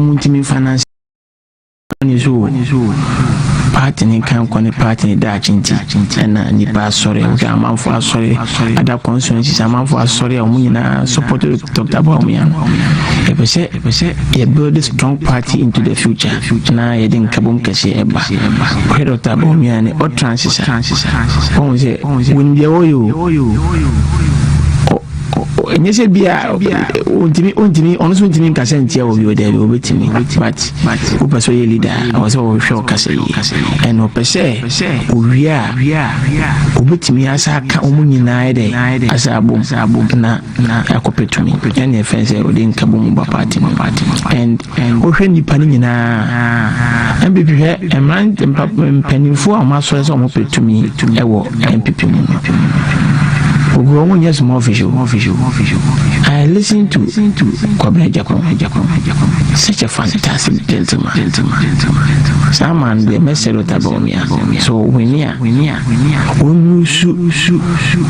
muntimi finance party ni kan kone party ni da chinti na nipa sorry o ga manfo sorry ada constituency manfo sorry o munyina support Dr. Bawumia e pese e build a strong party into the future na ye din kabum kase eba Dr. Bawumia ni o transition o se wunde oyo nyese bia ontimi onso ontimi kase ntia obi o dey obetimi but o person ye leader o so o hwe kase yi eno pese owia obetimi asa ka omunyina ede asa abom na akopetumi ene efense o dey nkabom ba party and o hwe nipa ni nyina MPP hwe emran mpanimfo a maso so mo petumi ewo MPP mu yes, more official. I listened to Kwabena Jacob, such a fantastic gentleman. Someone the message of Bawumia. So when you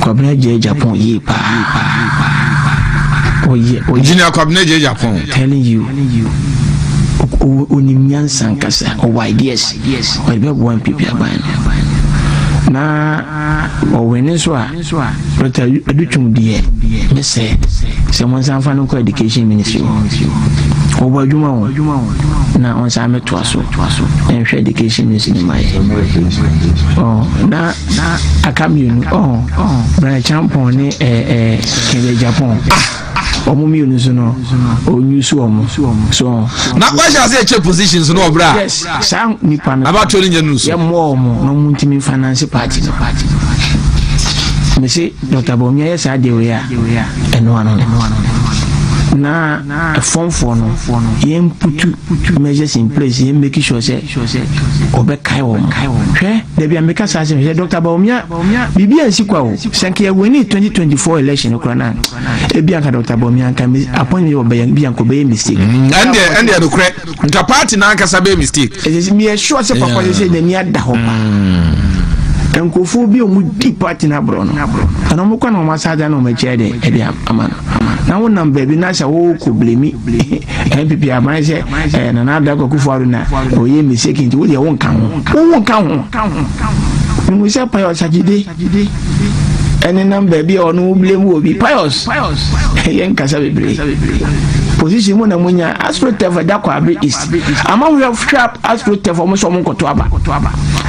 Kwabena Jacob, Japan, telling you. Unimian Sankasa or ideas, or one people are buying. Na o weneswa rota aduchum die me say someone sanfa no education ministry o badwuma o na on sa meto aso enhwe education ministry mai na akamiunu brother champion ni kele Japan omumi onusu no onyusu omo so na kwa sha say check positions no bra yes sam nipa na about telling you nusu ya mo no muntimi finance party me say Dr. Bawumia yes ade we ya eno ano na form for no yem put measures in place yem make sure say obekai wo hwe da bia make say Dr. Bawumia bibia nsikwa wo senke ya wini 2024 election kura na e bia ka Dr. Bawumia kan appoint me obeya bia ko be mistake and no kre nta party na aka sabe mistake e me sure say papa say na ni ada ho pa enkofu bi o mu di party na bro no ana mo kwa na ma sada na o ma chede e dia amana na wonam baby na sha wo ko blemi MPP aban se na na da ko kufaru na o ye mistake nti wo de won kan ho mo se payo sajide eni number bi onu blemu obi pious yen kasa bebre position mo na munya astrotef da kwa be is ama we have sharp astrotef mo so mo koto aba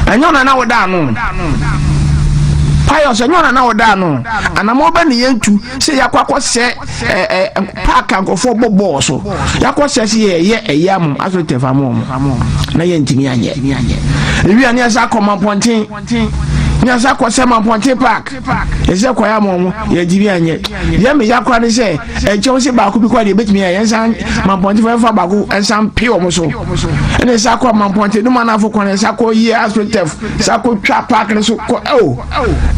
anyona na woda no pious anyona na woda no anamo ba ne yentu se yakwa se park ankofo bobo so yakwa se ye eyam astrotef amom na yentimi anye ewi anya sa koma pontin nyasa kwa sema ponte park ese kwa ya momo ya jibi anye ya me yakwa ne se eche se ba ku bi kwa de betimi ya yensa ma ponte fa ba ku ensa pe o mo so ene sa kwa ma ponte no ma na fo kwa ne sa kwa yi astrotef sa kwa twa park ne so ko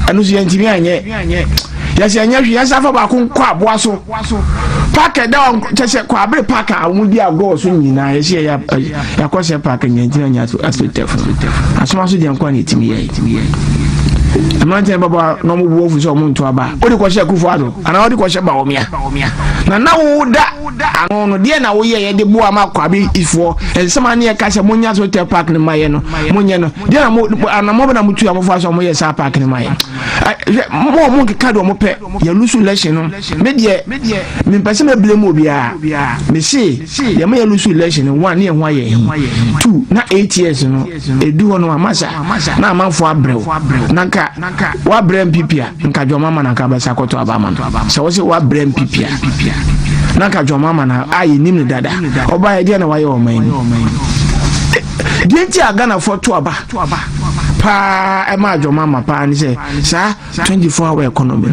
anu so ya jibi anye ya se anya hwi ya sa fa ba ku kwa aboa so park da on chese kwa abre park a mu bi ago so nyina ya se ya kwa se park nyantina nya astrotef asoma so di ankwa ne timi ya amante baba no mo wo fu so mo nto aba o de ko she kufu ado ana o de ko she Bawumia na wo da ano no de na wo ye de bo ama kwa bi ifo ensema ne ka she mo nya so te park ne maye no mo nya no de na mo ana mo na mo tu am fa so mo ye sa park ne maye mo ke kado mo pe ya lusu election no me de me pese me blame obi a me see ya me ya lusu election 1 ne ho aye 2 na 8 years no edu ho no amasa na amanfo abrew nanka wa brem pipia nka jo mama na ka basa koto abama so wo se wa brem pipia nanka jo mama na ayi nim ne dada oba ye dia na wa ye o man dienti aga na foto aba pa e ma jo mama pa ni se sa 24 hour economy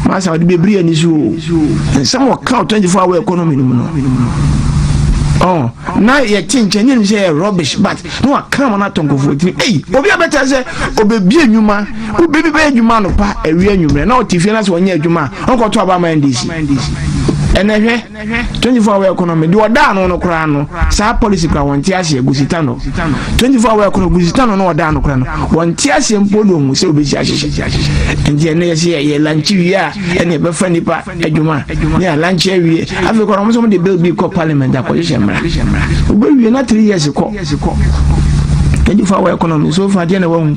ma sa wo de bebri ani so some account 24 hour economy no na ye chinche ni say rubbish but no come na tonko foti obi abeta say obebi enwuma obebi be enwuma no pa ewi enwumre na otifie na so onye enwuma onko to aba man ndisi enehwe 24-hour economy de oda no no kra no sa policy kra won ti ase gusita no 24-hour economy gusita no no oda no kra no won ti ase mpolo mu se obeji ahye ndi ene ye lanchi wi a ene be fa nipa adwuma ne lanchi wi afi ko no so de bill bi ko parliament akọje mra obe wi na 3 years ko 24-hour economy so far dey na won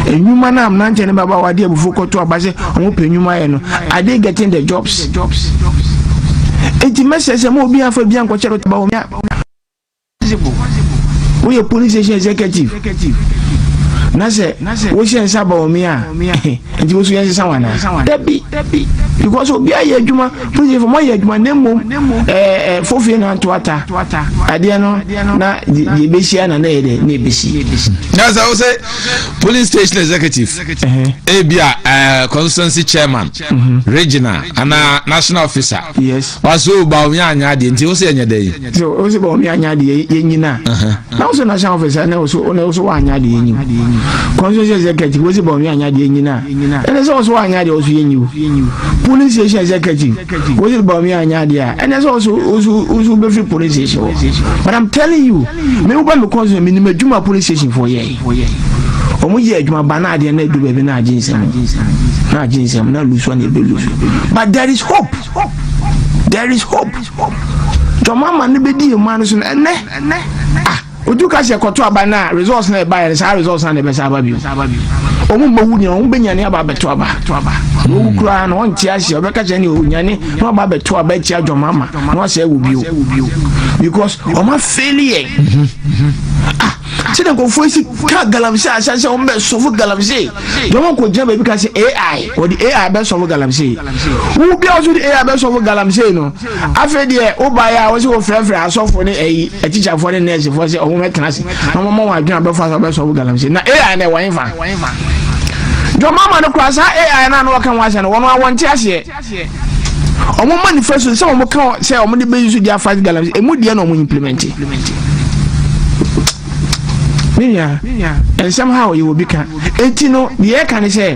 enwuma na am na nche ne baba wade abufu ko to abase won pe enwuma ye no are they getting the jobs enti message mo obi afa bi anko chero ba omia we police station executive na se wo she nsa ba omia enti wo so yen sa wana debi because obi aye adwuma police for mo aye adwuma nemo fofie na toata ade no na de besia na ye na ebesi na so wo say police station executive ebia constituency chairman regional and national officer yes waso ba omia anya de enti wo say anya de so wo say ba omia anya de yenyina na wo say national officer na wo so anya de yenyi constituency executive wo say ba omia anya de yenyina ene so anya de wo so yenyi police station executive wo say ba omia anya de a ene so be free police station but I'm telling you me wo ba me constituency me ni madwuma police station for ye omo ye adwuma ba na ade na edu be na ajinsem na luso na ebeluso but there is hope to mama ne bedi e man so na odu ka se koto aba na results na e ba ye sa results na e be sa aba bi omo mawu ni omo benya ne aba beto aba owu kura na on ti ase obeka che ne onyane na aba beto aba chi adwo mama na se ewu bio because omo failure siden ko foisi ka galamse asase o mbe sofu galamse domo ko jamba bi ka se AI o di AI be sofu galamse wo bi o so di AI be sofu galamse no afa de o ba ya wo se o frefre asofo ne teacher for ne nurse for se o mo metena se no mo wa adwuna be fa be sofu galamse na AI na wan fa do mama no kwa sa AI na no kan wa se no wono awonte ase o mo manifesto se o mo kan se o mo de be use dia fight galamse e mu dia no mo implement and somehow you will become etino the air can say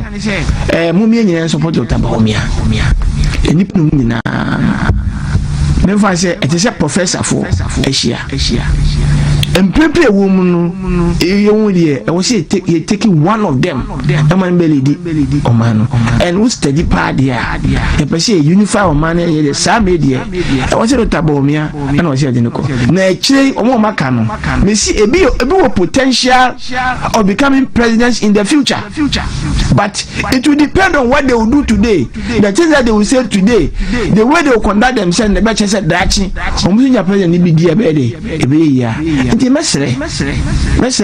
mummy and support your bawumia and you know never say it is a professor for Asia and prepare woman you here I was taking one of them a man belly or man and who's steady party a say unify man the same media I was a bawumia and I was here na actually omo makano me see a bit potential of becoming presidents in the future but it will depend on what they will do today the things that they will say today the way they will conduct themselves the best said dachi omusinya president bi dia be ya nti mesre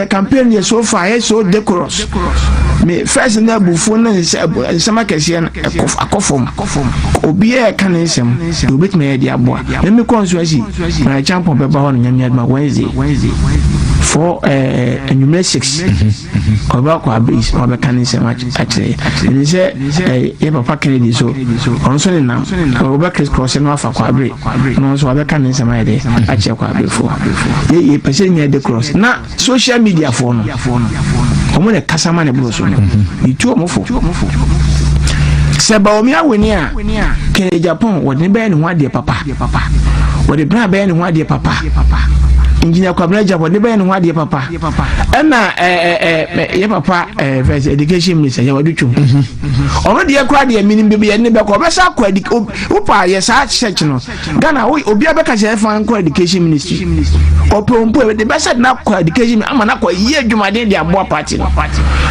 campaign so far so decorous me first na bufu na nsema kese akofom obi e kan nsem obet me dia boa me consuasi na champion be ba ho nyamia ma Wednesday for numeral 6 oba kwa base oba kan nsem actually ni say e papa Kennedy so onso ni na oba cross no afa kwa break no so oba kan nsem ayede ache kwa break for ye pese ni de cross na social media for no omo ne kasama ne bro so itu omo fo se bawumia weni a ke Japan wodi be ne ho ade papa wodi bra be ne ho ade papa engineer kwabla Japan ne be ne ho ade papa na ye papa first education minister ya wadu twum ono de kwa de minim be ne be ko be sa kwa upa ye sa church no Ghana obi abeka se fan kwa education ministry opompo de be sa na kwa education ama na kwa ye adwumade de abo party no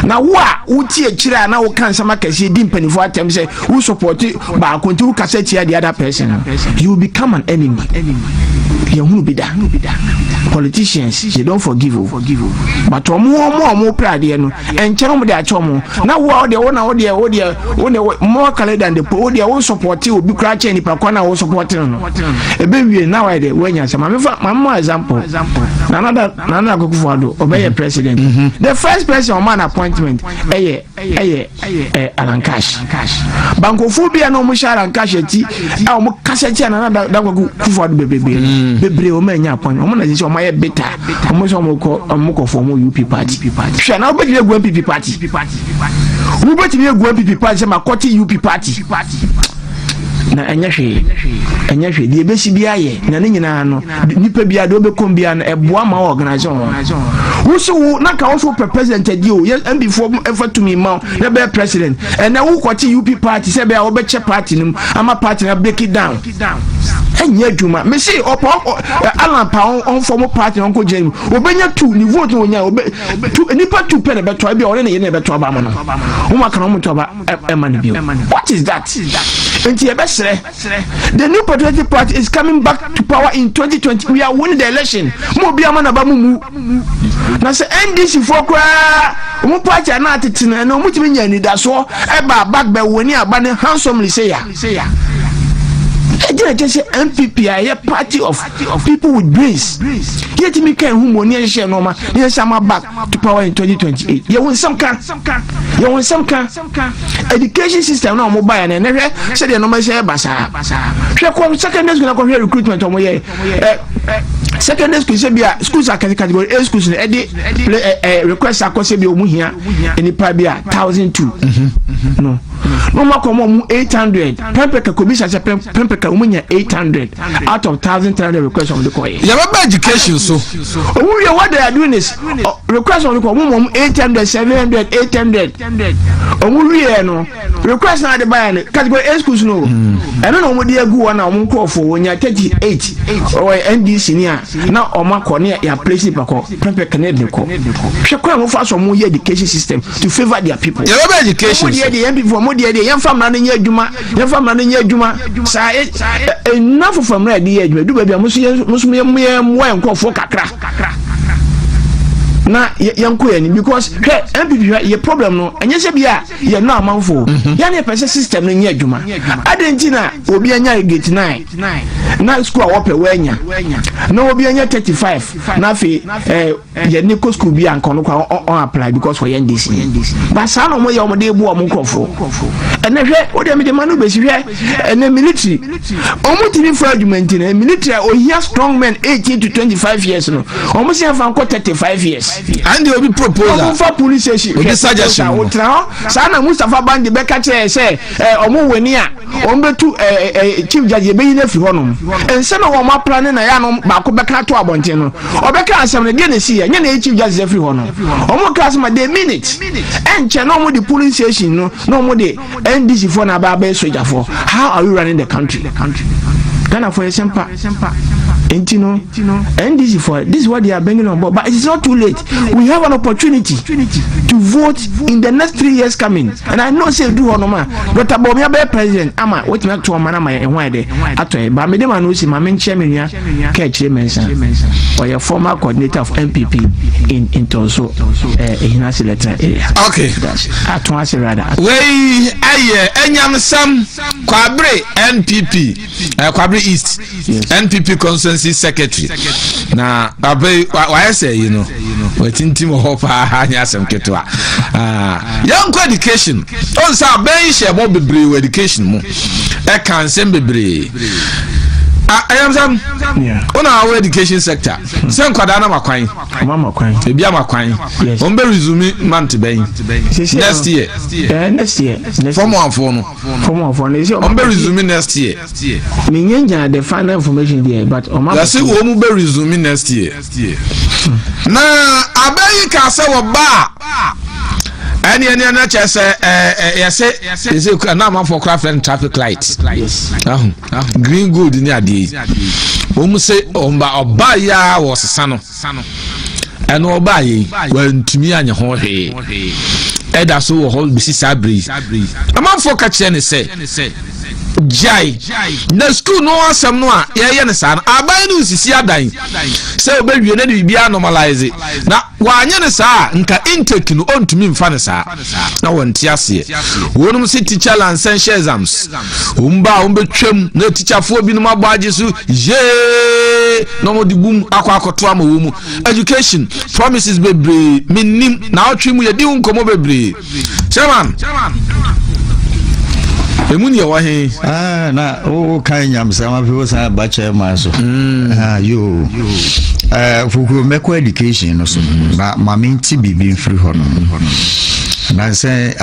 na wo a wuti akira na wo kan sama kase di mpanifo atem say who support ba konti wo kase tia the other person you will become an enemy you hunu bida politicians they don't forgive but omo prade no enchero mo de achomo na wo de wo more color than the wo de wo support obi kra che nipa kwa na wo support no ebe wie na why de wanya sama mama example na another Akufo-Addo obey president the first person on man appointment Alankash bankofu bia no mo share Alankash ati a mo kaseti na Akufo-Addo bebre o manya appointment o mo na say o ma ye beta o mo so mo ko for mo UP party hwe na obedi egu MPP party wo beti egu MPP party say ma koti UP party na enya hwe die besi bia ye na ne nyina no nipa bia do be kom bia no eboa ma organize on wo so na ka wo so president adi o MB for ever to me ma na be president and na wo kwati UP party say be a wo be che party nim ama party na break it down enya dwuma me say opo Alan pa on form party on ko jam obenya 2 ni vote no nya obe nipa 2 pe na be to bia o ne ye na be to ba ma no wo ma kan o mo to ba e ma ne bio. What is that? The new patriotic party is coming back to power in 2020. We are winning the election. Mo bia ma na ba mu na say NDC for kwa mo party na atetina na mo timi nya ni da so e ba back be woni aba ne handsomely say ya just say MPP a party of people with brains. Yet me can who money share normal. Yes, I'm back to power in 2028. You want some can. Education system now mobile and never said the normal share basa. Secondary school na recruitment on my secondary school say be schools are category A schools request akose be omu hia any private 1,002. No more come 800. Pempeka could be such a pempeka 800 out of 1,300 requests on the call. You have education, so what they are doing is requests on the call 800, 700, 800. No requests now the buy category A schools no. I don't know what they go on now call for when you're 38 or NDC near now or my corner your place in Paco pempeka need call. Shakwa move fast from more education system to favor their people. You have education. The MP for more the young family running your Juma, young family running your Juma. Enough from red the edge do baby muslim call for kakra na yanko yani because MPP your problem no anya se bia ye no amanfo ya na pese system no nya adwuma adentina obi anya gate 9 na school awope wanya na obi anya 35 na fe ye ni ko school bia nkono kwa on apply because for NDC but sa no mo ye o de bu o mo nkofo ene hwe o de me de manu be si hwe ene military o mo tini for argument na military o here strong men 18 to 25 years no o mo se fa nko 35 years and they will be proposal for police station with suggestion sana Mustafa Bandi beka che say omo weni a ombetu chief judge be yin afi honom ense na wo ma plan na ya no ba ko beka to abonten no obeka asem ne de na si ya nya na chief judge afi honom omo class ma de minute enche na omo the police station no omo de NDC for na ba soldier for how are we running the country Ghana for example NDC for this is what they are bringing on board, but it's not too late. We have an opportunity to vote in the next 3 years coming, and I know say do honor but bawumia be president ama what me to man ama e ho ede atoy ba me dem anu si ma me chairman ya ka chire mensa or your former coordinator of MPP in Tonso Hinasi letter area. Okay, aton ase rather we aye enyam sam kwabre NPP kwabre East NPP consensus secretary na abai why say you know wetintim ho pa anya asem ketwa young education on sa ben share mo bebre education mo e kan sem bebre I am some on our education sector. Some Kadana Makwan, maybe I'm a quine. On be resume month next year. Next year. From one phone. On be resume next year. Minga the final information there, but I say we will be resume next year. Now, I bet you can say what bar. Any chess yes is a number for craft and traffic lights. Green good in the idea. Say oba ya was sano. And oba when to me and your whole hay. Eda so hold bisi sabri. A man for catching say. Jai na school no asem no a ye ne sa aban no sisi adan say obewie na de bia normalize na wanye ne sa nka intake no ontumi mfa ne sa na wonte ase wonum se teacher license exams umba betwam na teacher fo bi no mabaje so je no mo di bum akoto ama wo mu education promises bebre minim na otwemu ye di nkomo bebre chairman Emuni ya wahe na o kan nyamsa ma fi sa ba chairman so yo fuku meko education no so na ma menti bibi mfiri ho no na say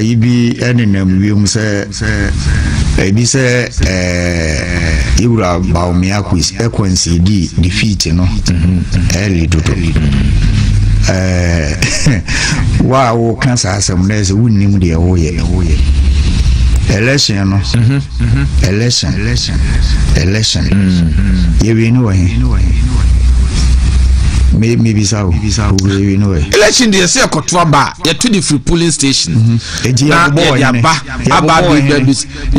ibi enenam wiem say ebi say Iwura bawumia quiz concede defeat no early toto wow cancer asem na say wunnim de wo ye election no election ye we know maybe so we know election dey say kotoa ba ya to the free polling station ya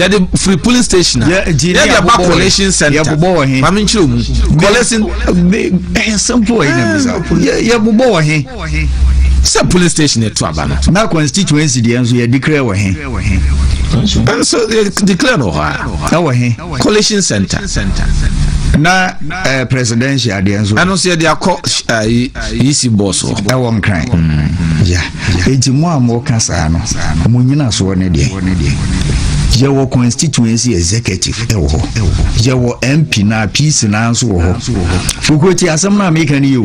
the free polling station ya the back collation center mama nchiro mu collecting simple ya bobo he say police station at Tuabana. Na constituency the answer you declare wa he. And so they declare no ha. Coalition center. Na presidential the answer. And also they are called easy boss. I won't cry. Yeah. Enti mo amo kasa no. Mo nyina so ne de. Your constituency executive your MP na peace na nso ho fukoti asem na make any you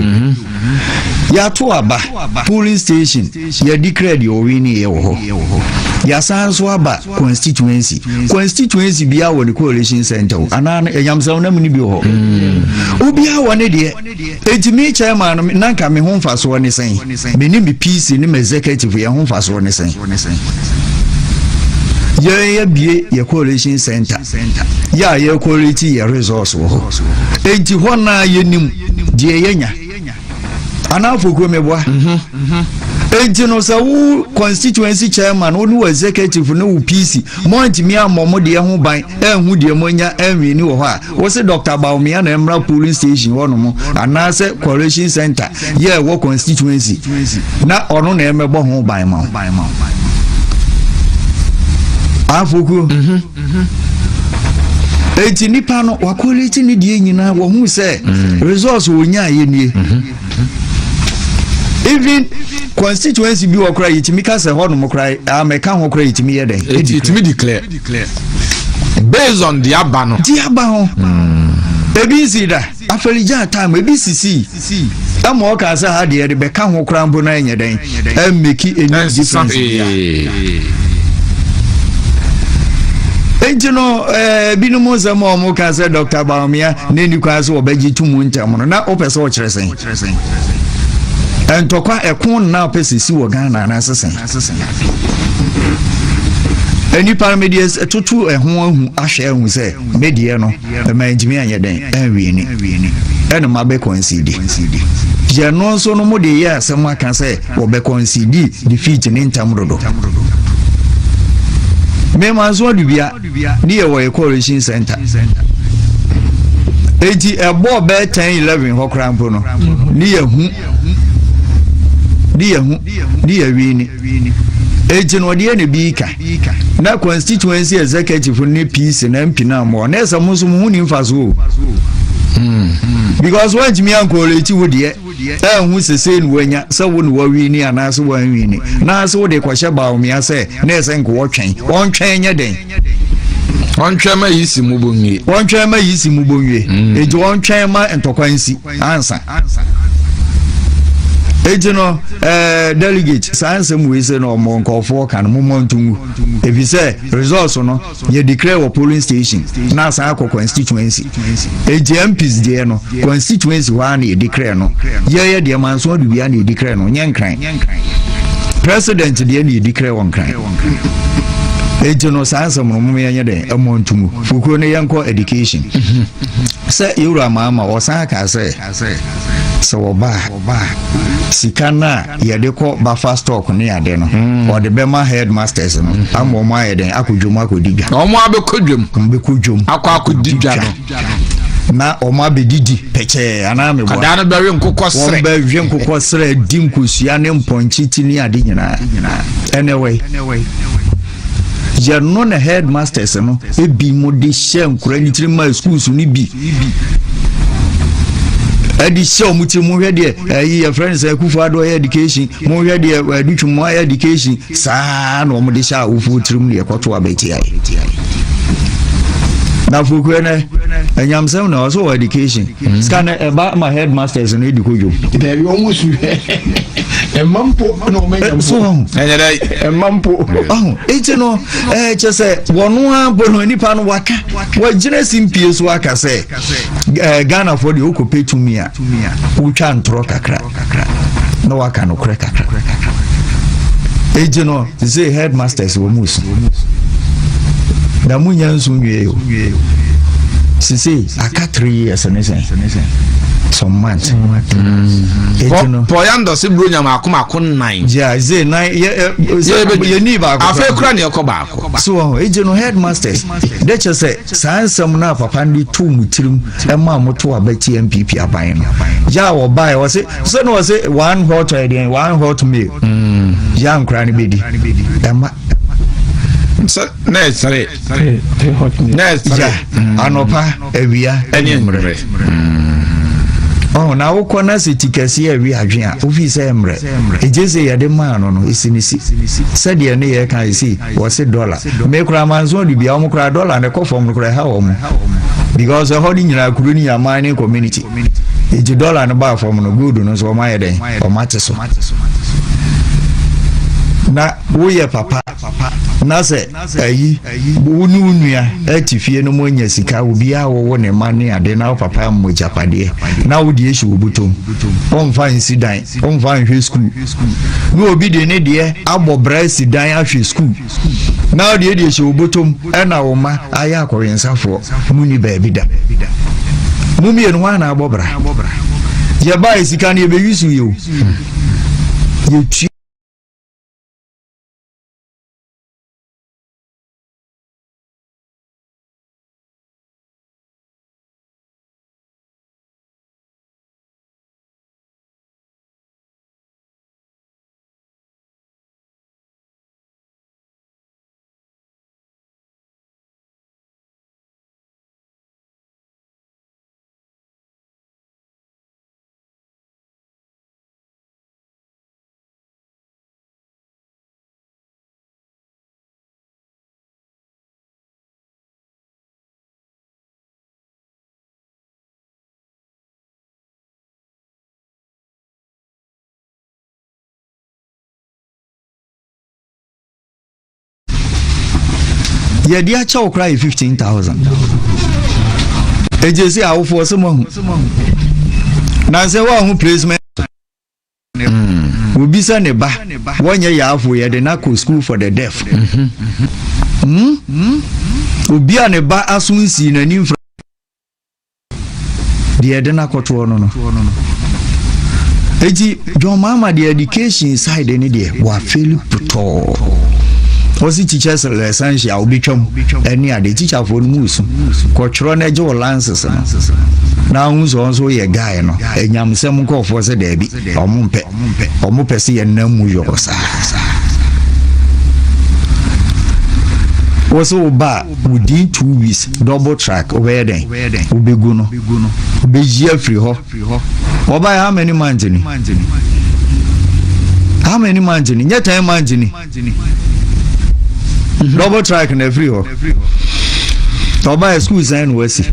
ya to aba polling station ya declare the owini ye ho ya sanso aba constituency bia wo the coalition center ana enyamsa na muni bi ho obi a wo ne de etimi chairman na nka me ho mfaso ne sen me ni me peace ni me executive ya ho mfaso ne sen ya bie ya coalition center ya quality ya resource wo enti ho na yenim die yenya anafoko meboa enti no sa wo constituency chairman wo executive no wo PC monti mi amomo de ho ban ehun de monya enwi ni wo ho a wo se Dr. Bawumia na emra polling station wo no mo anase coalition center ya wo constituency na ono na emebo ho ban ma afuku eti nipa no wakoleti ni die nyina wo hu se resource wonya ye even constituency bi okra yitimi ka se ho no mokra ameka ho okra yitimi ye den yitimi declare based on the abano ho ebi sida afelija time ebi sisi ama o ka se ha de be ka ho okra mbo na enye den emeki any difference Ejino binumu zamo mo ka se Dr. Bawumia ne ni kwa so obaji tumu ntam no na opese o kyeresen entokwa ekon na opese si wo Ghana na asesen eni paramedias tutu ehun ahun ahwe ehun se medie no ma njimi anye den enwie ni ene ma be concede je no so no mo de ya asem aka se wo be concede defeat ni ntam dodo me manzo dubia ni ye wo coalition center eti ebo be 10-11 hokrampo no ni ye hu ni ye wini eti no de ne bika na constituency executive ni peace na MP na mo na esa musu mu ni mfaso because when jimi ankoleti wo de hu sese ni wanya se wo ni wa wini anase wa wini na se wo de kwahye Bawumia se na ese nko wo twen nya den wontwen ma yisi mubonwie eji wontwen ma entokwansi ansa ejino delegate science muwese no monkofo kan momontungu efise results no ye declare wo polling station na sa akọ constituency MPs de no constituency wa na ye declare no ye de manso de bia na ye declare no nyenkran president de na ye declare won kran ejino science mo ye de amontungu fuko ne yanko education se Iwura mahama osan ka se so oba sikana yede ko bafa stock ne ade no o de bema headmasters no amo mo ayeden akodwom akodidwa omo abekodwom akodidwa no na omo abedidi peche ana me bo adana bewe nkokọ sere dinkosia ne mponchiti ni ade nyina anyway ya no na headmasters no ebi mo de shem kura ni trima schools ni bi edi show muti mu hwe de your friends Akufo-Addo education mu hwe de adutwumo education saa na omo de sha ufu trim ne ekoto abeti ai na fukwene enyamsem na also education scan about my headmasters no edikojo there you almost emampo no me so emampo eti no chese wono abono nipa no waka wagina simpie so aka se Ghana for the okopetumi a utwa ntro kakra no waka no kre kakra eti no say headmasters wo musu da munya nsunwie yo sisi aka 3 years and some months poyando se bro nyama akoma ko 9 yeah say 9 ye ni ba ko afa kura ne ekoba ko so ejeno headmasters they just say sansam na papa ndi tu mutirim e ma moto abati MPP aban no ya wo bai wo say so no say one hot idea one hot meal ya nkra ne bedi e ma next anopa ewia enimre na wo kona sitikasi ewia adwen a ofi se emre ejese yede ma no no esinisi said ye ne ye kan isi wo se dollar me kura manzo di bia wo kura dollar ne kofom no kura ha wo mu because ho ni nyina kuru ni amani community eje dollar no ba fom no good no so ma ye den o mate so na wo ye papa na se ayi wonu nua atifie no mo nya sika obi a wo ne mane ade na papa mo japade na wo die hye obutom on fa insidan on fa hwe school no obi de ne de abo brace dan ahwe school na wo de hye obutom e na wo ma aya akorensafo muni ba bi da mumi enu ha na abobra ye ba sika ne ye be yusu yo ye ye dia cha okra 15,000 ejesi awofo se mo na se wa hu placement obisa ne ba wonye ya afo ye de na ko school for the deaf obia ne ba asunsi na ni mfra de de na koto no eji John Mama the education side ni de wa fail to osi teachers lesson ya obitwam eni ade teacher for musu kwotro na je lances na hunzo onso ye guy no enyamsem ko for se da bi omumpe se ye namu yo sa also ba within 2 weeks double track over there obegu no obejia free ho oba how many months ni nyeta time months ni double track na free ho oba school sign wasi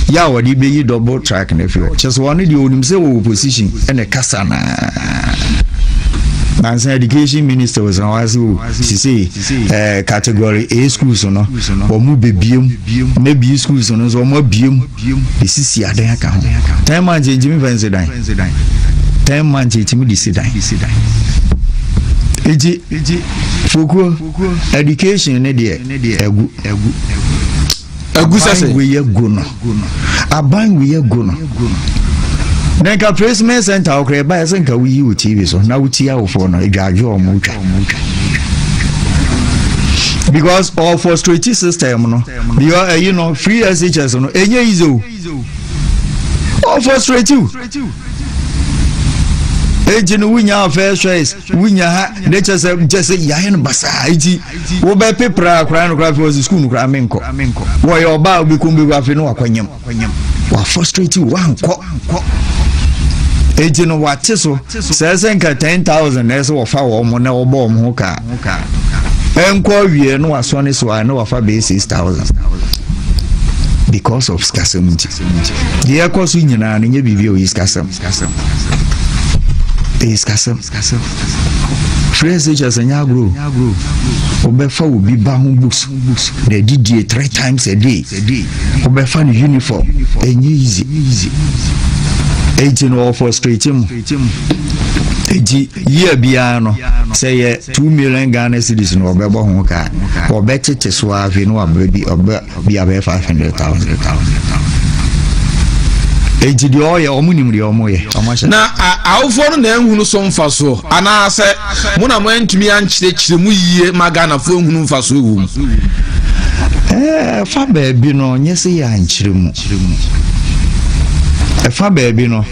ya wadi be yi double track na free ho just one the onim say wo position ene kasa na education minister was always she say category A schools no or mu bebiem maybe schools no so mo biem be sisi adan aka ho time man jimi fancy dan time man jimi disidan eji foku education ne de egu sase we ye go no aban we ye go no Neka placement center okre ba yasenka wi yi TV so na wuti ya ofo no edwajo omutwa because all for straight system no you know free SHS no enye izo all for straight ejinu wunya first choice wunya ha nature say just ya hen basa iji wo be pepra akra no graph was school no kra menko wo yo ba obi kumbe afi no akwanyam wa frustrate you wanko ejinu wate so say senka 10,000 na so fa wo mo na wo bo mo ka enko wie no asone so I know afa be 6,000 because of scarcity. The akoso nyina na nye bibia o iskasam. Friends just anya grow. Obefa obi ba ho books. They did 3 times a day. Obefa no uniform. Enye easy. 18 or frustrating. Year bia no say 2 million Ghana cedis no obebo ho ka. Obetete so afi no ababi obe 500,000. Ejidi oye omunimri omoye na awofo no na ehunu so mfaso ana se mo na mo antumi ankyerechire mu yie magana fo ehunu mfaso ewu fa baabi no nyese ya ankyere mu fa baabi no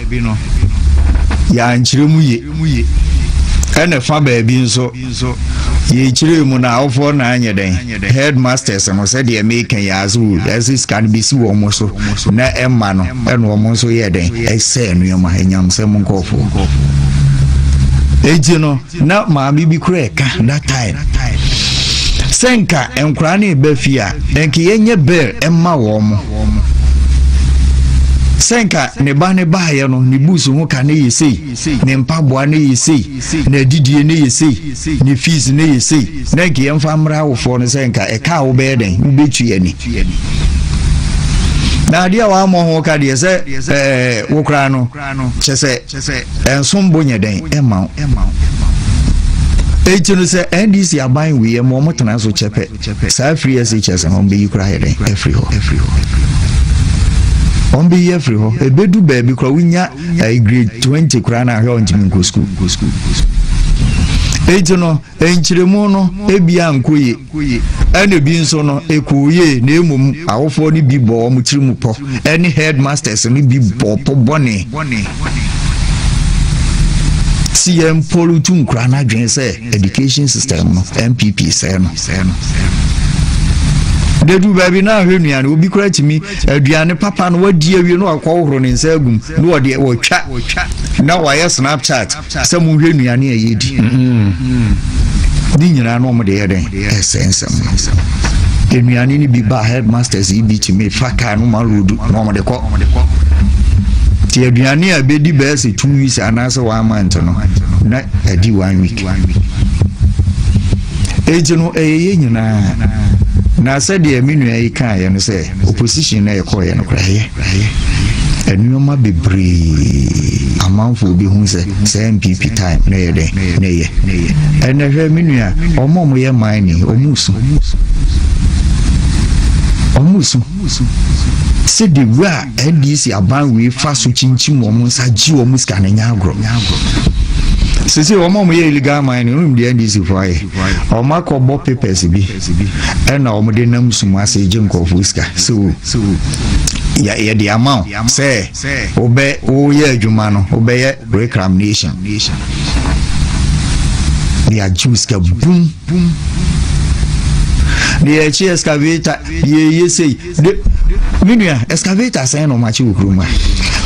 ya ankyere mu ye ene fa baabi nso ye kyire mu na awofo na anye den headmasters no said they make ya azu as can be si wo mo so na emma no ene wo mo so ye den ese no yoma enyam se mo nkofo eji no na ma bibi kura ka that time senka enkura na ebafia enke yenye bel emma wo mo senka ne ba ye no ne busu ho ka ne yesei ne mpaboa ne yesei ne didie ne yesei ne fees ne yesei na ke yemfa mra wofo no senka e ka wo be den ubetu ani na dia wa mo ho ka de se wo kra no chese ensom bonye den ema ejinu se NDC aban we mo motana so chepe sa free SHS on be kra he den every ho on be here free ho ebedu baby kra winya grade 20 kra na he on jimi go school ejino enchiremu no ebia nkoye ene bi nso no ekuye na emum awofo ni bi bo mu tirimu po any headmasters ni bi bo po bone CM polutu nkra na dwen se education system no MPP se no dedu baby na hwenu ane obi kura timi aduane papa no wadi awie no akwohoro ne nsa agum no wode wotwa na waya Snapchat se mu hwenu ane ayedi ni nyina no mo de yeden essence enuane ni bi ba headmasters ibi timi faka no marudu no mo de ko ti aduane abedi ba se 2 weeks anase 1 month no na adi 1 week ejino eye nyina na said the minu ya ika ya no say opposition na yeko ya no kraye enuma bebre amanfo bi hu say MPP time na ye den na ye ene hwe minu ya omo ye mine omusu se de wa NDC aban we fa so chinchim wo nsa ji wo muska na nya agro sisi omo ye illegal mining no the NDC for aye o mako bo papers bi na o de nam suma se je nkofo iska so ya the amount say obe o ye adwuma no obe ye reclamation the juice ka boom the excavator ye say minua excavator say no machi ukruma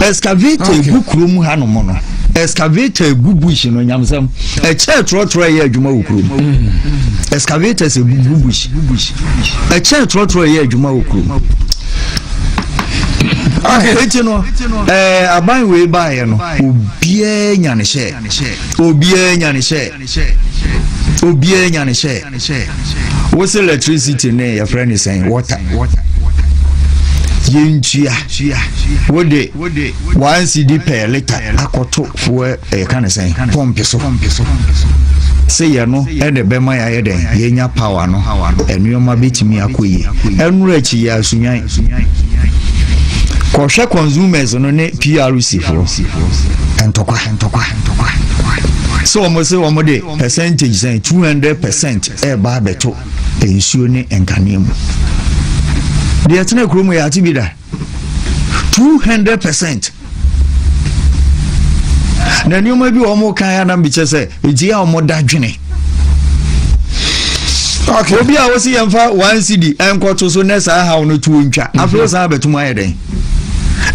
excavator bukrum ha no mono excavator bubush no nyamsam e che trotro ye adwuma ukrum excavator se bubush e che trotro ye adwuma ukrum eti no aban we ba ye no obie nya ne she what's electricity ne your friend is saying water yenchia wode 1 cedi per liter akoto for kind of saying pump so say ya no e de be ma ya ye den yenya power no enuoma betimi akoyi enurachi ya sunyan koshe consumers no ne PRC for entokwa so almost say omode percentage say 200% e ba beto ensuo ne enkanemu the atene kromo ya atibida 200% na nyoma bi omo kan ya na mbiche se ejia omo dadwene okay obi a wosi yemfa 1 cedi enkoto so nesa ha no tuo ntwa afro sa betuma yeden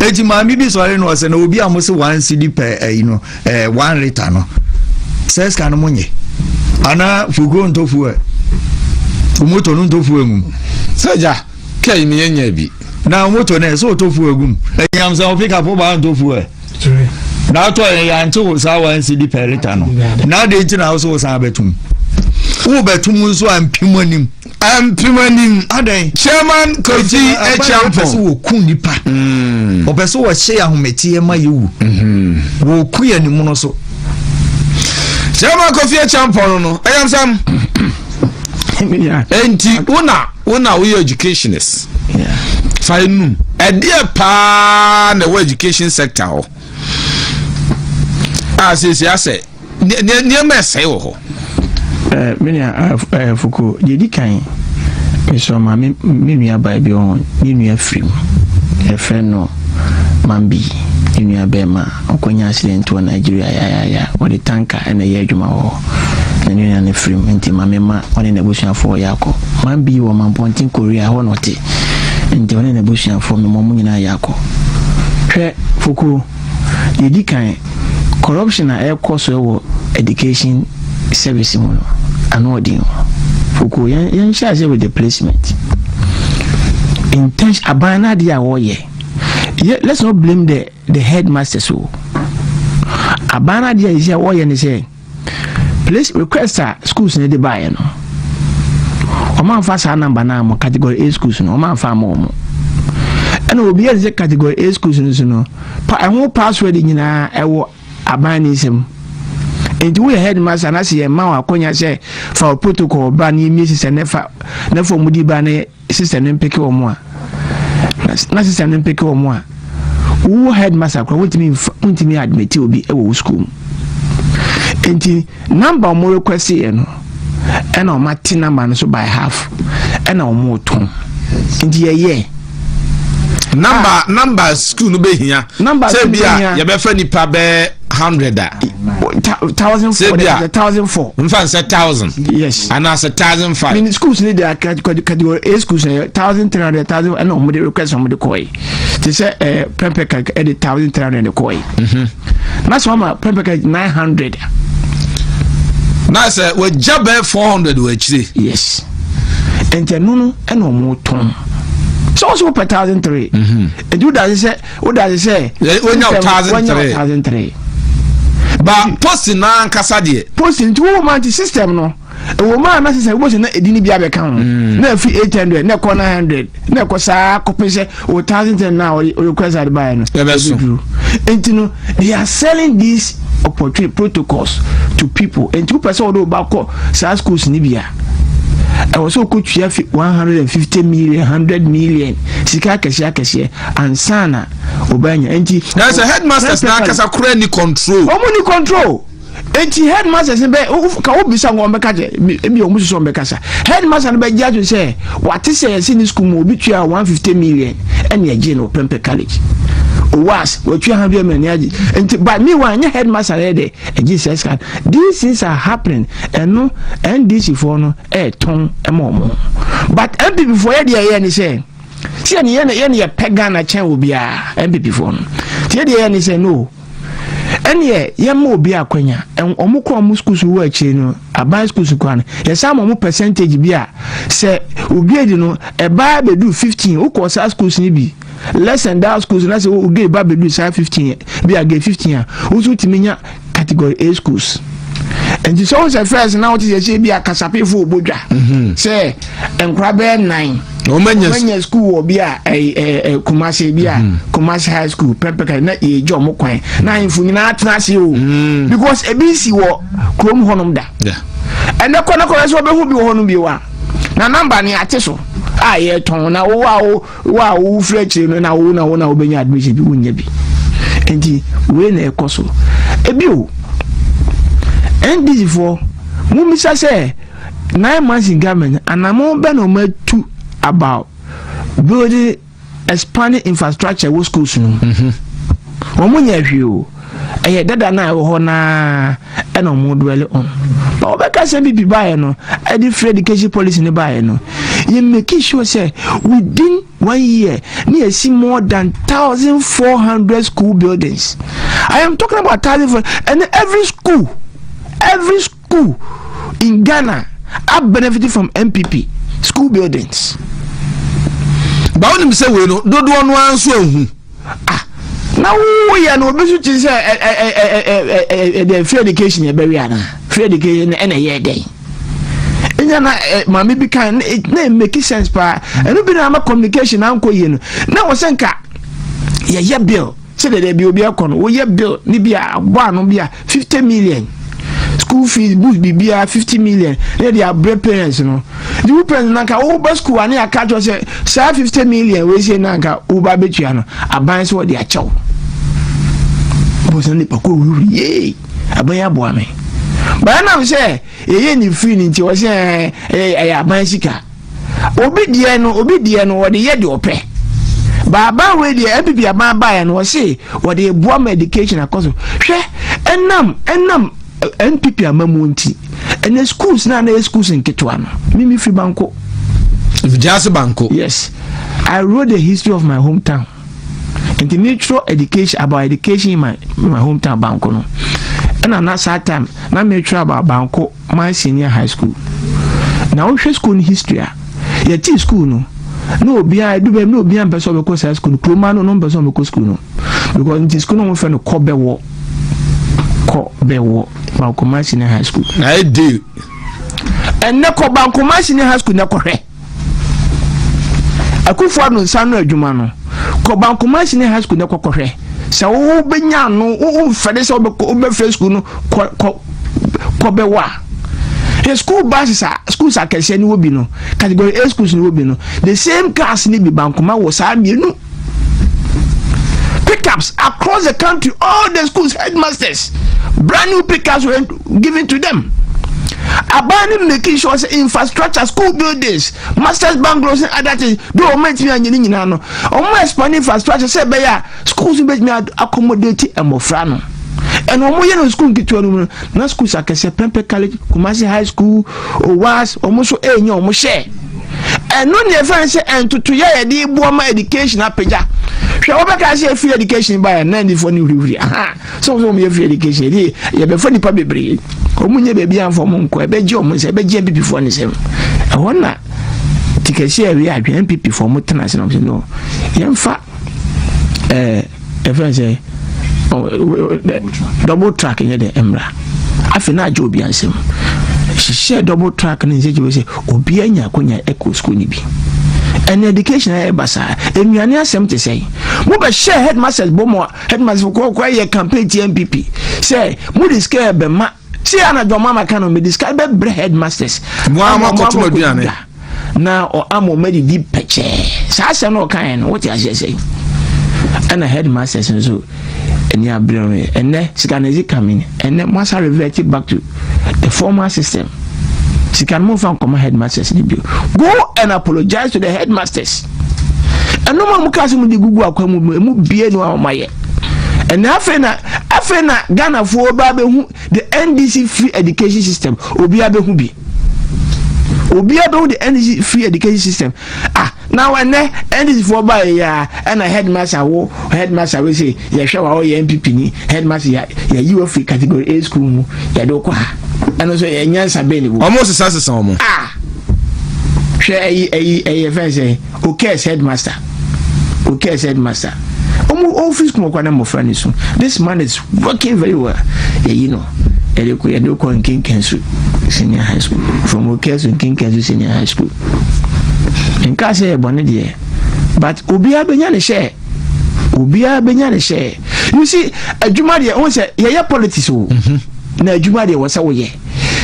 eti maami bi so ale no se na obi a mo se 1 cedi per 1 liter no says kan monye ana fugo ntofu moto no tofu egum saja kai mi yenya bi na moto na so tofu egum enyam sa pick up ba tofu e na to ya nto sa wa NCD per liter no na de nti na so sa betum wo betum so ampimanim adan chairman Koji Echampo wo kun nipa obeso wo hye ahometi e ma yewu wo ku ya ni mu no so chairman Kofi Echampo no ayam sam enti una we educationist fine idea pa na education sector ho say near messay ho fuku yedi kan so ma me nua ba bi on ni nua free e fe no mambi ni nua be ma okonya accident to Nigeria ya o de tanka na ye adwuma ho na ni nua ne free enti ma me ma on na busia fo yakọ mambi wo mampontin Korea ho no te enti on na busia fo me mo nyina yakọ hwe fuku yedi kan corruption e cause wo education service mo anodin fuku yan share with the placement intention abana dia wo ye let's not blame the headmaster so abana dia is wo ye ni say place request schools ne de buy no o man fa sa number na mo category A schools no o man fa mo and obi e category A schools no pa ho password nyina e wo abanism and we headmaster na say ma wa konya say for protocol ba ni mi system nefa na for mudi ba na system npeke o mo a na system npeke o mo a wo headmaster ko wntimi admit obi e wo school enti number mo request e no e na o mati number no so by half e na o mo ton enti ye number school no be hia say bia ye be fa nipa be 100 1,004 mfa 1,000 yes and as 1,005 I mean schools need the category A schools 1,300 1,000 and no request from the koi they say prempeka edit 1,300 the koi that's why prempeka 900 na say we jabe 400 we chire yes and no and no more ton so per 1,003 and do that say what does it say when you 1,003 but post na nkasa de post into woman system no a woman na system was na edini bia be kan na fi 800 na ko 900 na ko sa ko pese 1,010 now request at buy no and you know they are selling these opportunity protocols to people and two person do back sa schools ni bia I was so could you have 150 million, 100 million, Sika Kasia, and Sana Obanya. And there's a headmaster now because I couldn't control. Only control. And he headmaster said, "Can be someone be almost on Becassa." Headmaster by judge say, "What is a senior school will be 150 million and your general Pempe College." Was what you have your manager and but me one headmaster there and Jesus can these things are happening and no and this for no ton more but MP before the and say see any pagan a chain will be a MP before the and say no and yeah more be a quenya and omukro schools who work no a schools kwan yes some percentage be a say ubi no a bible do 15 who cause schools ni bi less than that schools na say we give baby do 15 be a get 15 who to menya category A schools and the so say first now it is be a kasape for bodwa say enkrabe 9 omanya school will be a Kumasi be a Kumasi high school prepare na e jo mo kwan na infu nyina atnase o because ebisi wo krom honom da and the corner so be hu bi honom bi wa na number ni ate so a ye ton na wo fletch no na wo obenya admission bi wonya bi enti we na ekoso ebi o and this for mumisa say 9 months in government and I'm be no matu about building expanding infrastructure with schools no omunya hwe o eye dada na wo ho na e no mo dwele on but obeka say bibi bae no e di free education policy ne bae no you make sure say within 1 year near see more than 1,400 school buildings. I am talking about 1,400 and every school in Ghana are benefiting from MPP school buildings. But when you say we no no answer hu. Now we are no be to say the free education e be ana. Free education na ye dey. Enya na mama bi kan it na make sense pa. Eno bi na ma communication anko ye no. Na wo senka ye bill. Say that be obi akon wo ye bill ni bia agbo no bia 50 million. School fees books be 50 million. They are bread parents, you know. The parents nanka over school and I catch us say 50 million. We say nanka uba betuano. I buy so they are chow. Bosan ni pako ye. Abaya boame. But now say ye ni free ni ti was say I buy sika. Obi die no what the ye do pay. Baba we the MPP aban buy and was say what the boam education across. Hwe enam NPP amamunti and the schools na schools in Ketwana. Mimi free banko. Just banko. Yes. I wrote the history of my hometown. International education about education in my hometown banko no. And at that time, na me try about banko my senior high school. Now we school in history. Ya teach school no. No be I do be no be am person because high school. Kroma no person because school no. Because in school no we find no kobe wo. Bankoma Senior High School. I do. And Neko Bankoma Senior High School Neko He. Akufo no sanu adwuma no. Ko Bankoma Senior High School Neko He. Sa wo benya no wo fede se wo be school no ko be wa. The school buses are schools are kese ni wo bi no. Category A schools ni wo bi no. The same class ni bi Bankoma wo sa mienu. Pickups across the country, all the schools headmasters, brand new pickups were given to them. Abandoning making sure infrastructure, school buildings, masters bungalows and other things. Do omit me and you know. Almost expanding infrastructure. Say, "Beya schools make me accommodate and more frano." And when we school get to no schools are Pempe College, Kumasi High School, or was almost almost share. And no never say and to ya the Boma education apeja. Shall say free education by a 94 new. So me free education. You be funny public breed. Omunye baby and for Monko, be Jom, say be JB before the same. I wanna take a share we are MPP for Mutanas and no. Yamfa a friend say double track in the Emra. I feel not Joby and Sim. She share double track and say Obianya Konya Echo School Nibi. And education basa and you are near some to say Muba share headmasters Bomo headmaster for quiet campaign TMPP say Moody scare Bema see Anna Domama can be described by headmasters now or Amo made deep patch Sasa no kind what I say and a headmasters and so and ya bring and then she can coming and then once I revert it back to the former system. She can move on come headmasters. Go and apologize to the headmasters. And no one can say Google mu be no my. And afena Ghana for the NDC free education system obi abehu the NDC free education system. Now when NDC for by and a headmaster we say ya show all your MPP ni headmaster ya UF category A school ya do kwa. And also a nyansa beni almost a sasa somo share a say okay headmaster office kuma kwa na mo friend so this man is working very well you know edo ko King Kensu senior high school from okay to King Kensu senior high school in ka say bone de but obi abenya ne share you see adwuma de won say ye politics o na adwuma de wasa wo ye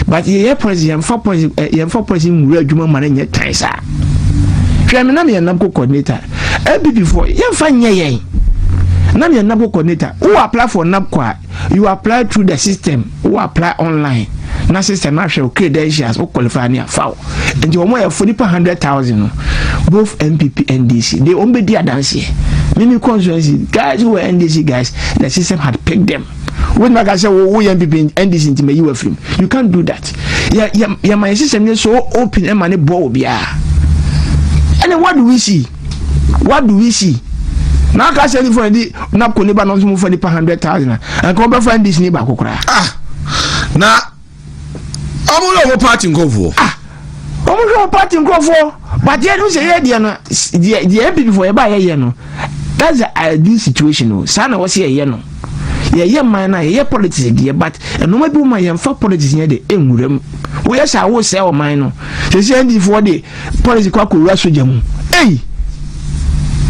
but ye president for president mu adwuma ma na nye taisa hwe me na me nam ko coordinator before ye fa nye ye na me nam ko coordinator who apply for NAPCO you apply through the system who apply online na system na hwe credentials who qualify na foul and you more for 100,000 both MPP NDC they only be dance here many constituency guys who were NDC guys the system had picked them. When I say we MPP NDC into my UF film, you can't do that. Yeah, my system is so open and money ball be and then what do we see? Now I say for the NAPCO neighbor not move for the 100,000 and come back find this neighbor kokra. Now I'm all over party go for. omo party nkrofo but ye no say ye de no the MPP for ye ba ye no that's the ideal situation no sa na wo say ye no ye man na ye politics de but no ma bi ma ye fa politics ye de enwuram wo ye sa wo say o man no say ndi for de politics kwa ko wura soja mu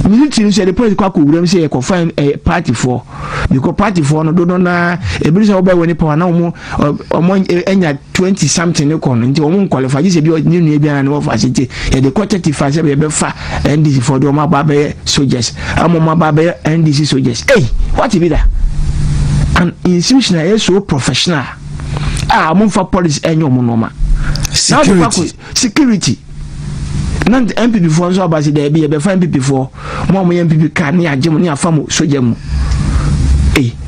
military say the politics kwa ko wura say ye ko find party for because party for no do na ebiri say oba woni power na omo enya 20 something ko no nti omo qualify say bi ni e bia na wo fa site ye de 35 say be fa NDC for do ma ba be soldiers amo ma ba be NDC soldiers what be that an institution is so professional among for police enyo mo normal security nan MPP for so about there be find MPP for mo MPP can ni agem ni afam soja mu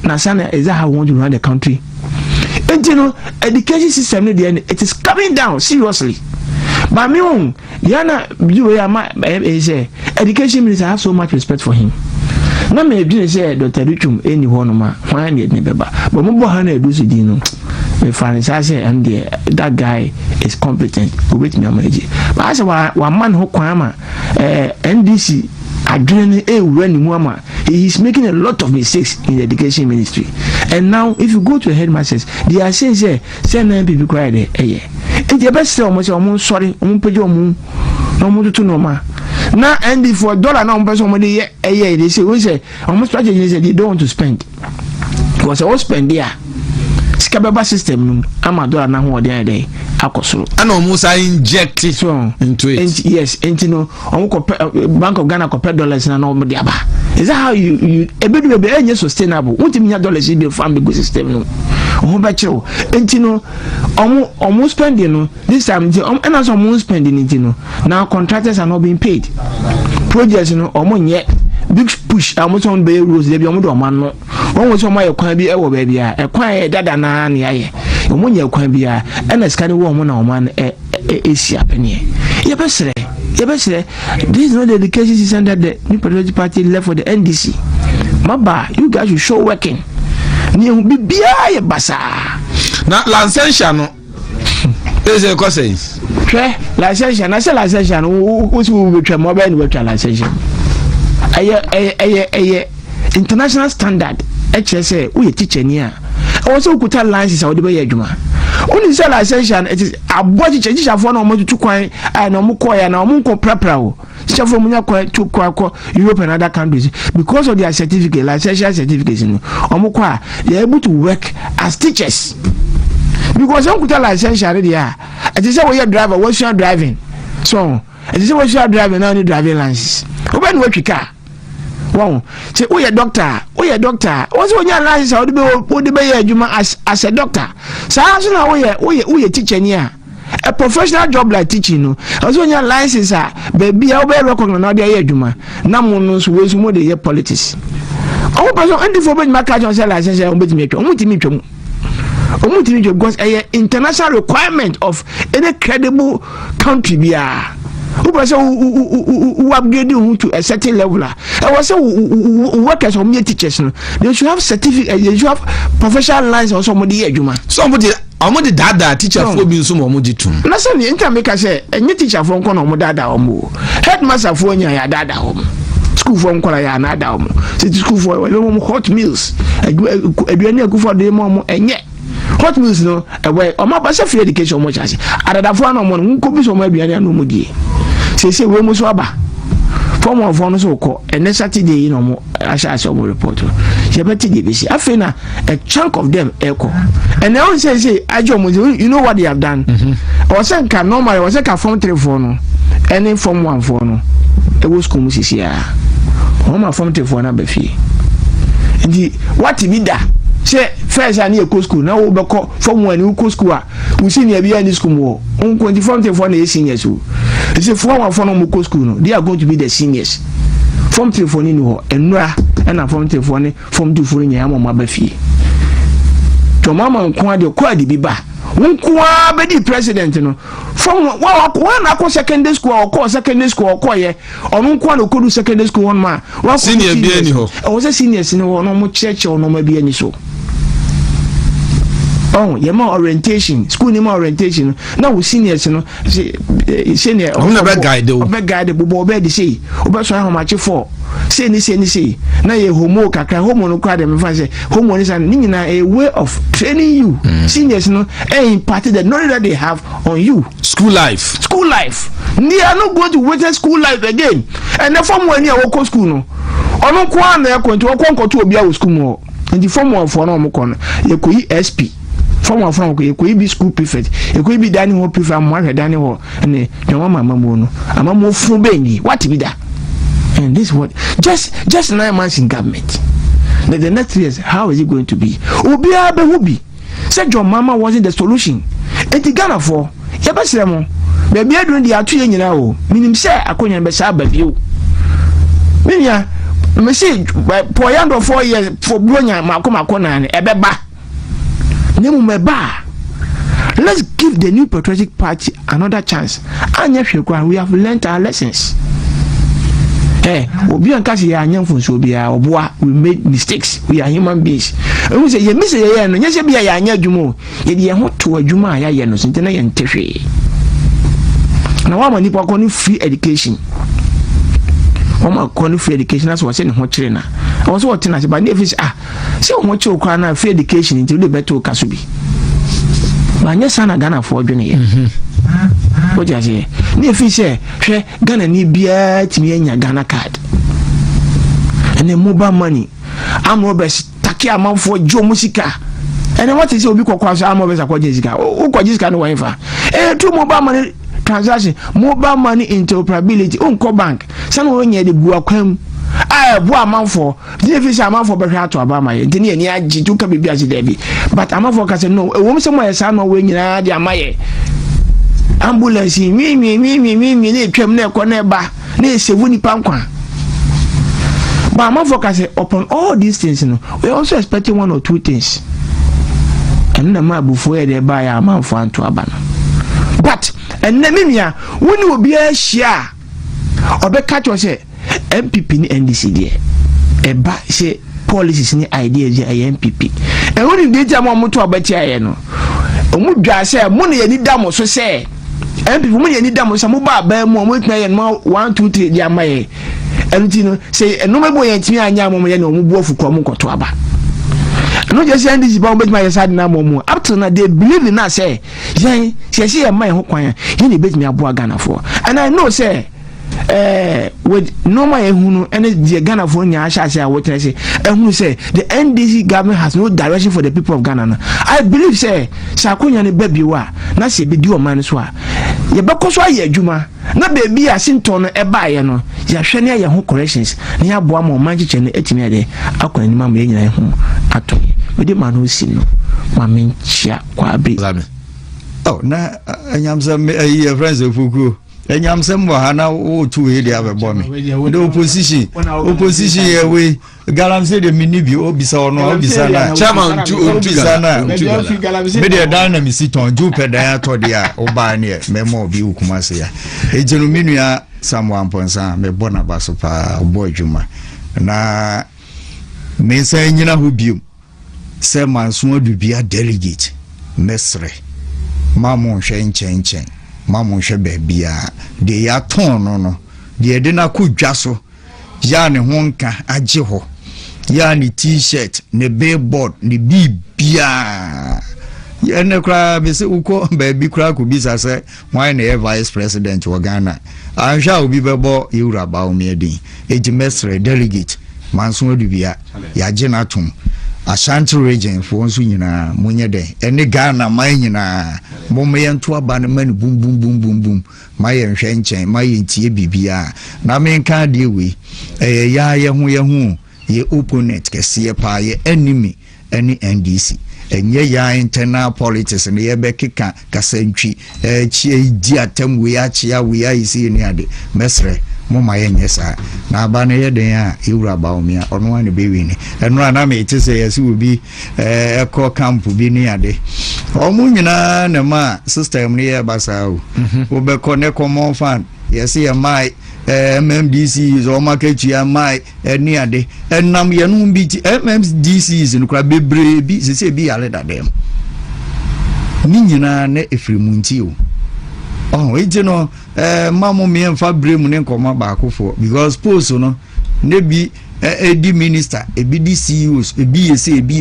na sana is that how we want to run the country and you know education system it is coming down seriously but me on yana you say education minister I have so much respect for him na me bi say Dr. Richum eni ho no ma hwan ne beba but mo bo ha na edu sidi no me fan say and that guy is competent with me manage but I say wa man ho kwan ma NDC adrene wura ni mu ama he is making a lot of mistakes in the education ministry and now if you go to the headmasters they are saying say na people cry there and the best say omo sorry omo peje omo tutu no ma na and for dollar na person money they say we say almost strategy say they don't want to spend because all spend there skababa system no ama dollar na ho dey dey akosoro and almost inject it into it yes and you know Bank of Ghana copy dollars na no dey aba is that how you ebedu be enye sustainable what mean dollars in the family go system no o ba chiro and you know almost spending no this time and as almost spending it no now contractors are not being paid projects no omonye big push almost on be rules dey be omodo man no won was omo yakwan bi e wo ba bia ekwan e dada na na ye omonye yakwan bia and scan wo omo na omo na esia penie ye besre this is not the education system that the new political party left for the NDC maba you guys should show working ni bibia ye basa na license no is a question try license na say license no wo si wo betwa mo ba ni betwa license aye international standard HSA we teacher ni a also kuta license a wo de be adwuma oni say license it is abodi teacher for na mo tutu kwan na mo koya na mo ko prepare o teacher for mo nya kwa Europe and other countries because of their certificate license certificates no omo kwa they are able to work as teachers because some kuta license are there it is say we are driver what you are driving so it is say what you are driving now need driving license oben we twika wow say we are doctor what's when your license how de be adwuma as a doctor so na we teacher ni a professional job like teaching no also when your license baby how be recognize na de adwuma na mo no so we so mo de politics our person and for be make agent say license o betimi atwa o mutimi twam because international requirement of any credible country bia who person who upgrade you to a certain level I was say workers or me teachers no they should have certificate they should have professional license or somebody somebody among dada teacher for being some omoji too na say the intermaker say any teacher for nko na omo dada omo headmaster for nya ya dada omo school for nko ya na dada omo school for we hot meals aduane akufo de mo enye hot meals no we o ma ba say free education mo chase adadafo na mo nko bi so mo aduane no mo die say we mo so aba form of one so call and Saturday you know asha mo report she better dey be afena a chunk of them echo and they always say ajo mo you know what they have done or say can normal or say can form 3 for no any form 1 for no e wo school mu sisi a o ma form 3 for na ba fie ndi what be da say first ani e ko school na wo be ko form 1 ni ko school a wo senior bi ani school mo on 24 for na seniors o say form 1 for no mo ko school no they are going to be the seniors form 3 for ni no enura na form 3 for ni form 2 for ni ya mo ma ba fie to mama nko ade ko ade bi ba nko a be di president no form wa na ko secondary school or ko ye onu nko na ko du secondary school one ma wa senior bi ani ho o say seniors ni wo no mo church o no ma bi ani so Oh, you more orientation, school ni more orientation. Now we seniors, you know, senior. I'm never guide though. Be guide, but be the say. Obe so how much for? Say. Now you homework, homework no crowd them. Say homework is a way of training you. Seniors, you know, imparted the knowledge that they have on you. School life. They are not going to wait school life again. And the form when you walk school no. Ono kwa na yakon to okon to obi a school mo. And the form one for no mo kon. You could SP. Form one from you could be school prefect. You could be dining hall prefect. Mo hwe dining hall. And your mama mo no. Amamo fun benyi. What be that? And this what just 9 months in government. The next 3 years, how is it going to be? Obi abe hobi. Said your mama wasn't the solution. And the Ghana for yabasremo. Baby adun di atu nyina o. Minim say akonya be sa baby o. Minya me say for yando 4 years for bronya makoma ebeba. Nemu meba. Let's give the new patriotic party another chance. Anya hwekwa, we have learned our lessons. Obi an kasi ya anyamfo so bia oboa, we made mistakes. We are human beings. We say ye miss ye no nya se bia ya anya adwumo. Ye de ye ho to adwuma ya ye no so ntena ye ntehwe. Na wa mani pa ko free education. Oma ko free education as we say ne ho kire na. I was what na se ba na efisi se ho kire okwa na free education nti de beto ka so bi. Ba nya sana Ghana for odwene ye. What you say? Ni efisi hwe Ghana ni bia timi anya Ghana card. And the mobile money. I'm Robert taki amanfo jo musika. And what is obi kokwa so am Robert akwa jisika. O kwa jisika no wanfa. To mobile money transaction, mobile money interoperability unko bank. Sana onye de bua kwam. Bu amanfo. Ni efisi amanfo be hwe ato abama ye. Nti ni agi tu ka bibia se debi. But amanfo ka say no, e wo mse mo yesa no we nyina de amaye. Ambulance mi ne twam na ekọ na eba na esevu nipa nkwa. But I'm focusing upon all these things, you know. We're also expecting 1 or 2 things. And the man before they buy a man for to abana. But and Nemimia, when you will be a share or be catch us MPP ni NDC there. A ba say policies ni ideas a MPP. And when you did more to about here, no. Omudwa say money ni damo so say MPP money ni damo some ba ba mo mo 1 2 3 dia mai. And you know, say no me boy ntimi anya mom ye na omubu ofukro mu koto aba. No just say this about my side na mom up till now they believe in us say say my ho kwan he dey bet me aboa Ghana for. And I know say with normal ehunu and the Ghana for nya asha what I say ehunu say the NDC government has no direction for the people of Ghana. I believe say sakonya ne baby wa na say be di o man so a ye bekoso aye adwuma na baby asinton no eba ye no ya hwe ne ye ho corrections ne ya boa ma man chiche ne etimi ade akwa ni mam ye nyina ho ato we de man ho si no ma menchia kwa bi oh na anyamza me friends ofuku enyamsem wa hana o tu he dia be bo me the opposition here we galam say the minibi obisa ono obisa na chairman tu obisa na me the dynamic siton ju pedan to dia oba ne memo bi ukuma se ya ejenu minua Samuel Ponsa me bona baso pa obo adwuma na me say nyina ho biom se manso adubia delegate mesre mamon hwe nchen mamu hwe baabia de ya ton no de de na kodwa so ya ne ho nka age ho ya ne t-shirt ne billboard ne bibia ya ne kra be se uko baabi kra ko bisa se why na vice president wa Ghana ahwa obi bebo yura bawumia din ejimesre delegate manso adubia ya gina tum Ashanti region for once nyina munye de ene Ghana man nyina momme nto aba ne man boom maye nhwe nchen maye ntie bibia na menka de we ya ye hu ye opponent kese pa ye enemy any NDC enye ya internal politics ne ye bekeka kasantwi chi di atam we achia we ayisi ni ade mesre mama yenye sa na aba na ye den a ewura bawumia ono ane bewi ni eno na me tese yesi obi eko camp bi ni ade omu nyina na ma system ni ye basa o obeko ne common fan yesi ye mai MMDC zo makechi ya mai ni ade enam ye no bi MMDC is nkura bebre bi se bi ale da dem ni nyina na efirimunti o oh ejje no mamu me emfa bremu ne nkoma baakofo because post no ne bi edi minister ebi di CEOs ebi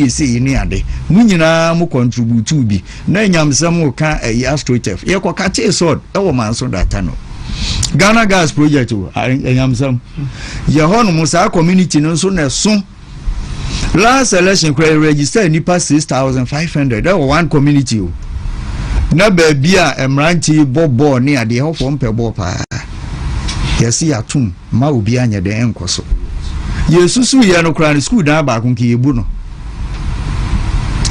yese ni ade mu nyina mu contribute bi na nyamsam ka astrotef ye ko ka che sword e wo man so data no Ghana gas project o nyamsam ye hono mu sa community no so na so last election credit register nipa 6500 that one community o na ba bia emranti bobo ni ade ho fo mpe bo pa yesi atum ma obi anya de enkoso yesusu ye no kra ni school da ba kun ki yebu no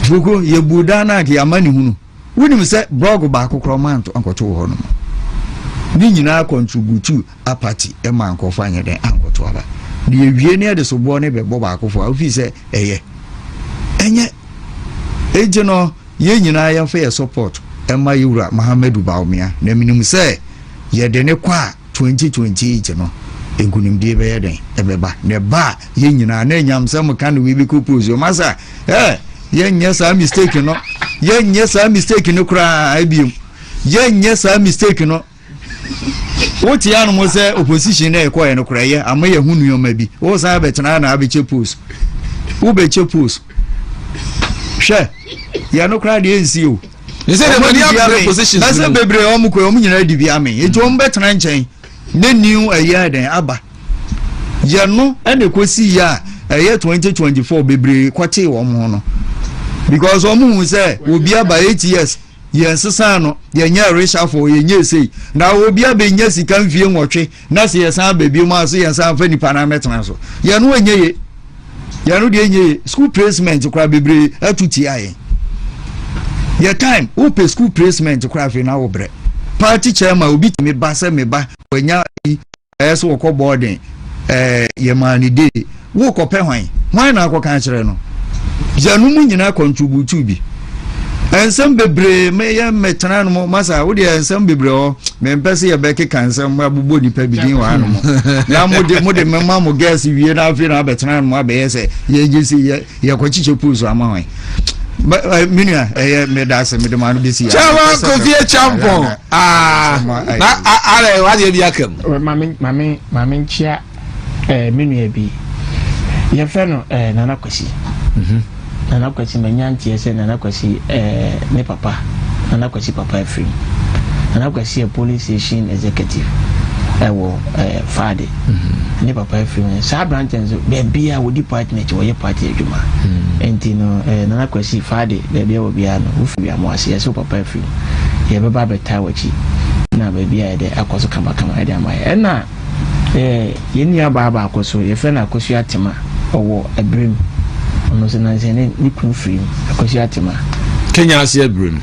fuko yebu da na ki amani hunu wonim se blog ba kokro manto ankoto ho no ni nyina contribute a party e man ko fa anya de ankoto aba ni ewie ne de so bo ne be bo ba akofo ofi se eye enye eje no ye nyina ya fa ye support Emma Yura Muhammadu Bawumia na minim se ye de ne kwa 2028 no egunim de be den ebeba ne ba ye nyina na nyamsam kan we be propose masa ye nya sa mistake no ye nya sa mistake no kra abiem ye nya sa mistake no woti anu mo se opposition na ekoye no kra ye amaye hunu yoma bi wo sa betena na abeche post wo beche post she ya no kra de ensi o you say the money have positions na se bebre o mu ko o mu nyina di bi amen eto o mbetena nchen ne new aye den aba ye no ene kosi ya aye 2024 bebre kwate wo mo no because o mu say obi aba 8 years yensesa no yenya reshuffle yenye sei na obi abenya sika mfie nwotwe na se yesa baby mu aso yensa fa nipa na metena so ye no enye ye no de enye school placement kwa bebre atuti aye ye time o pe school placement kwa fe na wo bre party chairman obi me ba se me ba wenya eso wo ko boarding ye mani de wo ko pe hwan na akoka kire no ye no mu nyina contribute bi ensem bebre me ya metana no masa wo de ensem bebre o me mpese ye beke kansem abubo nipa bidin wa no na mo de mema mo gas wie na afi na betana no abe se ye gisi ye kwachiche puzo amahwan minia me da se me de manu bisi ya chawa ko vie champion na ale wa de bi akam mami nchia minia bi ye fe no nana kwasi nana kwasi manyanti ese nana kwasi ne papa nana kwasi papa free nana kwasi police station executive ewo fade ne papa free sa branch enzo be bia wo department wo ye party adwuma enti no nana kwasi fade be bia wo bia no wo fi amwase ese papa free ye be ba beta wachi na be bia de akoso kama e de amaye na ye ni aba akoso ye fe na akoso atema owo ebrem ono se na se ni kun free akoso atema Kenya Asia Brim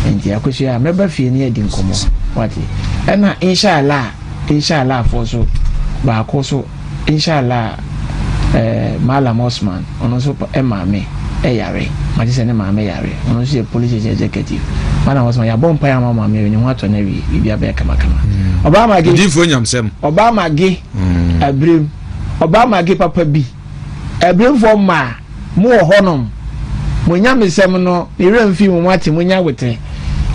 enti akoso a meba fie ni edi nkomo wati na inshallah for so ba akoso inshallah Malam Osman ono so emame yare ma se ne mame yare ono so police executive Malam Osman ya bompa ya mama me ni wato na wi bibia be kama Obama ge difo nyamsem Obama ge abrim Obama ge papa bi abrim for ma mo honom mo nyamsem no ire mfi mo ate mo nya wete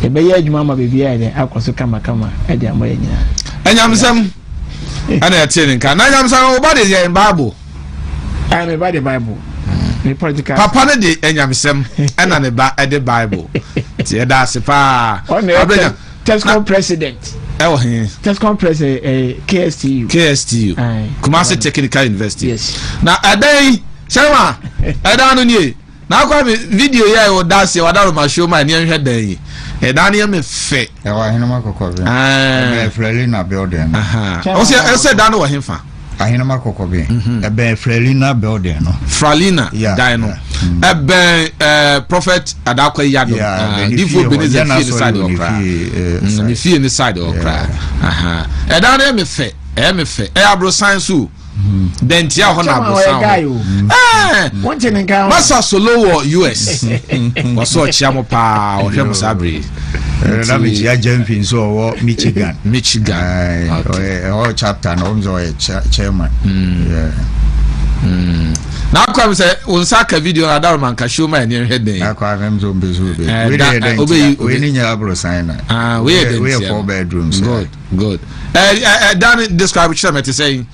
e be ya adwuma ma bibia de akoso kama e de amoya nyina anyamsem ana yatene nka na anyamsem oba de ye Bible me ba the Bible ni political papa ne de anyamsem ana ne ba de Bible ti e da se pa abenya Tesco president Tesco president KSTU Kumasi Technical University yes na adai chama adanu ni na kwa video ya o da se wadaro ma show ma ni nhwe dan yi dan ya me fe wa hinoma kokobe Frelina building o se dan wo hemfa ahinoma kokobe Frelina building no Frelina dan no prophet adakwa yado difo beneze fie ni side okra ni fie ni side okra dan ya me fe abro science dentia ho na abro masa solo wo US waso chiamo pa o hwemo sabre na mi ya jumping so wo Michigan okay chapter no nzo chairman na akwa say unsa ka video na da man ka show my near head dey akwa am zo bezo be we ni nya abro sign na we dey 4 bedrooms good Dan describe what you saying.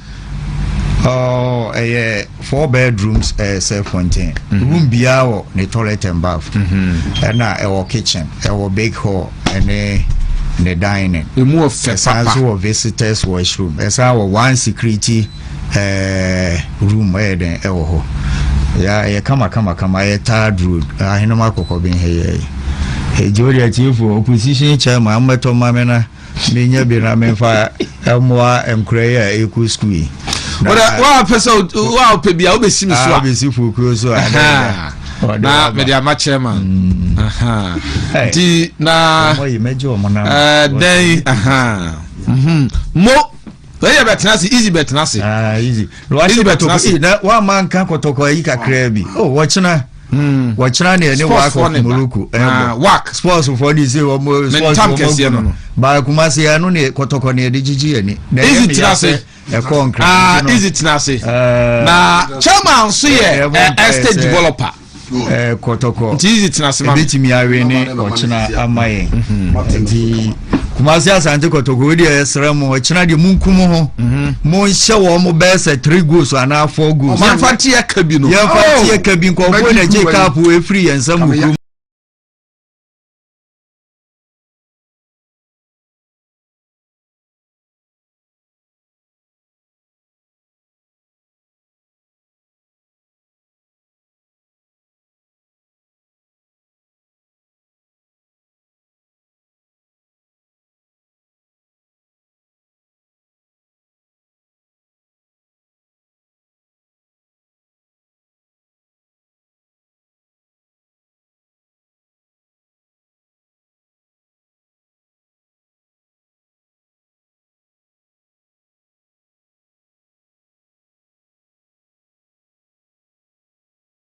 Oh, 4 bedrooms, self-contained. Room biawo, the toilet and bath, and our kitchen, our big hall, and the dining. We move as our visitors' washroom. As our one security room, where the ho. Yeah, come, a third road. I know my coco being here. Hey, Jody, chief opposition chairman, I'm a Tomamena, Minya Biramen, Elmoa, and Crea, Eku Squee. Wow, person, wow, baby, I'll be seeing so. Be see for close. Na media match chairman. Di na. Then. Mo. Where you better see easy better see. Easy. Easy better see. Na one man can kotoko yi kakra bi. Oh, watchna. Watchna ne work for Moluku. Work. Sports for this sports for ba kumase ya no ne kotoko ne de gigi ani. Easy trase. Easy trase. Na chairman so ye estate developer. Kotoko. Easy trase ma. Betimi awe ne watchna amaye. Nti kumase asante kotoko we dey esrem watchna de munkum ho. Mo hye wo mo bese 3 goals ana 4 goals. Man fati ya kabi no. Ya fati ya kabi ko na je cap we free ensam